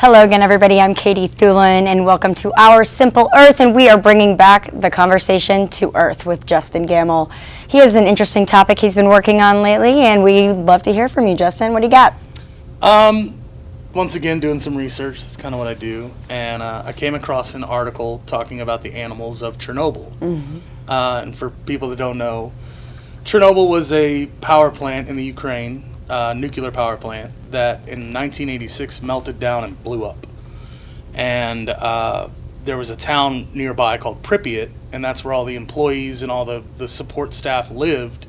Hello again, everybody. I'm Katie Thulin, and welcome to Our Simple Earth, and we are bringing back the conversation to Earth with Justin Gamble. He has an interesting topic he's been working on lately, and we'd love to hear from you, Justin. What do you got? Once again, doing some research. That's kind of what I do. And I came across an article talking about the animals of Chernobyl. Mm-hmm. And for people that don't know, Chernobyl was a power plant in the Ukraine, nuclear power plant, that in 1986 melted down and blew up. And there was a town nearby called Pripyat, and that's where all the employees and all the support staff lived.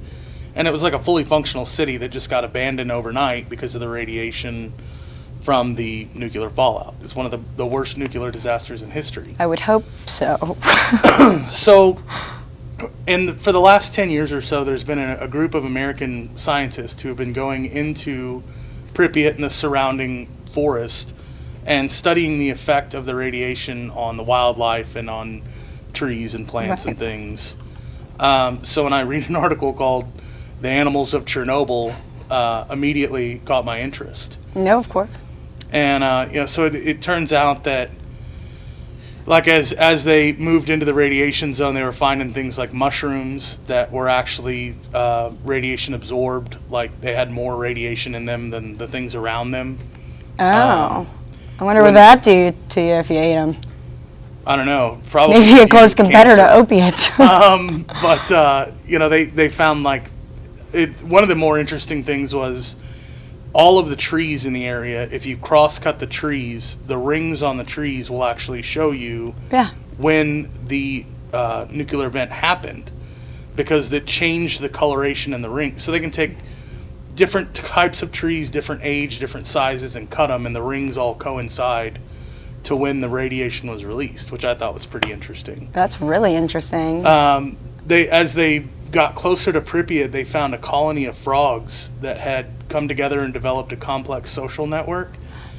And it was like a fully functional city that just got abandoned overnight because of the radiation from the nuclear fallout. It's one of the worst nuclear disasters in history. I would hope so. So, for the last 10 years or so, there's been a group of American scientists who have been going into Pripyat and the surrounding forest and studying the effect of the radiation on the wildlife and on trees and plants and things. So when I read an article called "The Animals of Chernobyl," immediately caught my interest. No, of course. And so it turns out that, like as they moved into the radiation zone, they were finding things like mushrooms that were actually radiation absorbed. Like they had more radiation in them than the things around them. Oh, I wonder what that do to you if you ate them. I don't know. Probably maybe a close competitor to opiates. But they found one of the more interesting things was all of the trees in the area. If you cross-cut the trees, the rings on the trees will actually show you when the nuclear event happened, because it changed the coloration in the ring. So they can take different types of trees, different age, different sizes, and cut them, and the rings all coincide to when the radiation was released, which I thought was pretty interesting. That's really interesting. As they got closer to Pripyat, they found a colony of frogs that had come together and developed a complex social network.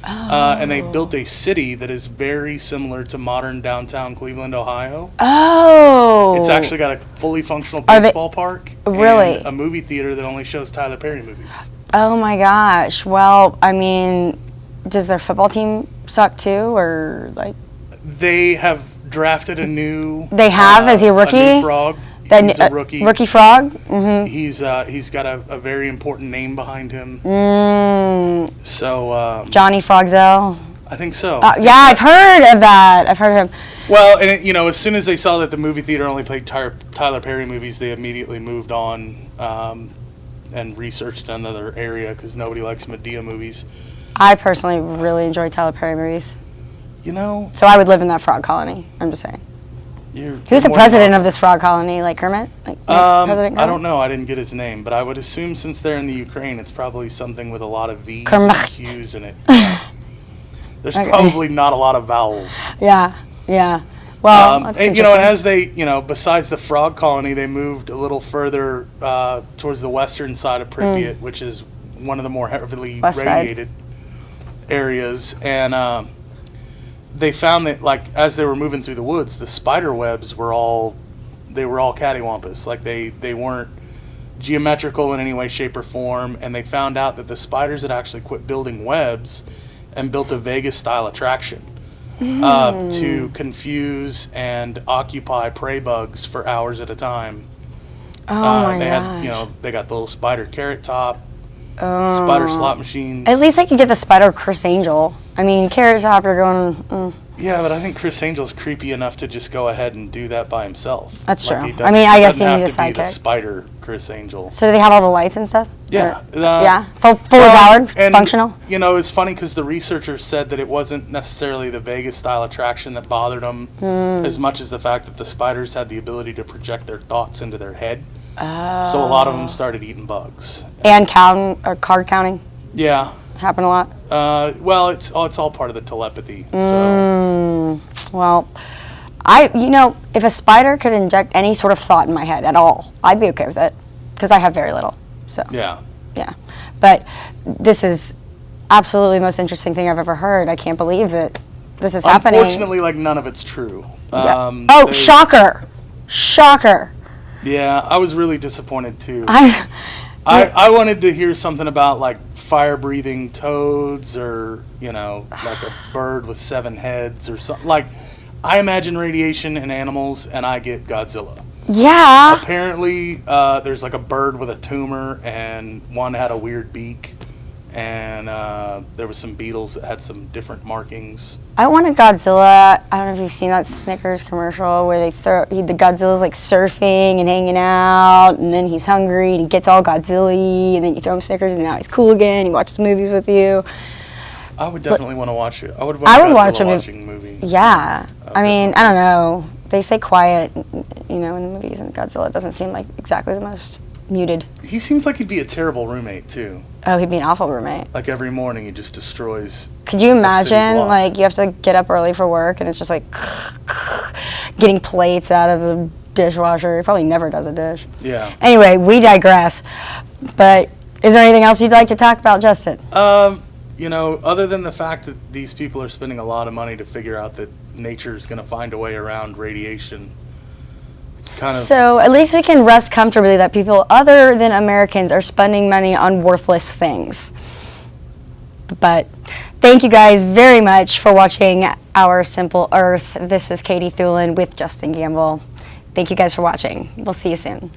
And they built a city that is very similar to modern downtown Cleveland, Ohio. Oh. It's actually got a fully functional baseball park. Really? And a movie theater that only shows Tyler Perry movies. Oh my gosh. Well, I mean, does their football team suck too, or like? They have drafted a new. They have? Is he a rookie? A new frog. He's a rookie. Rookie frog? Mm-hmm. He's got a very important name behind him. So Johnny Frogzell? I think so. I've heard of that. I've heard of him. Well, and as soon as they saw that the movie theater only played Tyler Perry movies, they immediately moved on and researched another area because nobody likes Medea movies. I personally really enjoy Tyler Perry movies. So I would live in that frog colony. I'm just saying. Who's the president of this frog colony? Like Kermit? President Kermit? I don't know. I didn't get his name, but I would assume since they're in the Ukraine, it's probably something with a lot of V's Kermit. and Q's in it. There's probably not a lot of vowels. Yeah. Well, that's and as they, besides the frog colony, they moved a little further towards the western side of Pripyat, which is one of the more heavily radiated areas, and they found that, as they were moving through the woods, the spider webs were all cattywampus. Like they weren't geometrical in any way, shape, or form. And they found out that the spiders had actually quit building webs and built a Vegas-style attraction to confuse and occupy prey bugs for hours at a time. Oh my gosh. They got the little spider carrot top. Spider slot machines. At least I could get the spider Chris Angel. I mean, Carrot Top, you're going. Yeah, but I think Chris Angel's creepy enough to just go ahead and do that by himself. That's true. I mean, I guess you need a sidekick. The spider Chris Angel. So do they have all the lights and stuff? Yeah. Fully powered, functional. It's funny because the researchers said that it wasn't necessarily the Vegas-style attraction that bothered them as much as the fact that the spiders had the ability to project their thoughts into their head. So a lot of them started eating bugs. And card counting? Yeah. Happen a lot? Well, it's all part of the telepathy. So. Well, if a spider could inject any sort of thought in my head at all, I'd be okay with it because I have very little. So. Yeah. But this is absolutely the most interesting thing I've ever heard. I can't believe that this is happening. Unfortunately, none of it's true. Shocker. Yeah, I was really disappointed too. I wanted to hear something about like fire-breathing toads, or like a bird with 7 heads, or something. Like, I imagine radiation in animals, and I get Godzilla. Yeah. Apparently, there's like a bird with a tumor, and one had a weird beak, and there was some beetles that had some different markings. I want a Godzilla. I don't know if you've seen that Snickers commercial where the Godzilla's like surfing and hanging out, and then he's hungry and he gets all Godzilla-y, and then you throw him Snickers and now he's cool again. He watches movies with you. I would definitely want to watch it. I would watch a watching movie. Yeah. I mean, I don't know. They say quiet, in the movies, and Godzilla doesn't seem like exactly the most muted. He seems like he'd be a terrible roommate, too. Oh, he'd be an awful roommate. Like, every morning he just destroys. Could you imagine, like, you have to get up early for work, and it's just like getting plates out of the dishwasher? He probably never does a dish. Yeah. Anyway, we digress. But is there anything else you'd like to talk about, Justin? Other than the fact that these people are spending a lot of money to figure out that nature's going to find a way around radiation. So at least we can rest comfortably that people other than Americans are spending money on worthless things. But thank you guys very much for watching Our Simple Earth. This is Katie Thulin with Justin Gamble. Thank you guys for watching. We'll see you soon.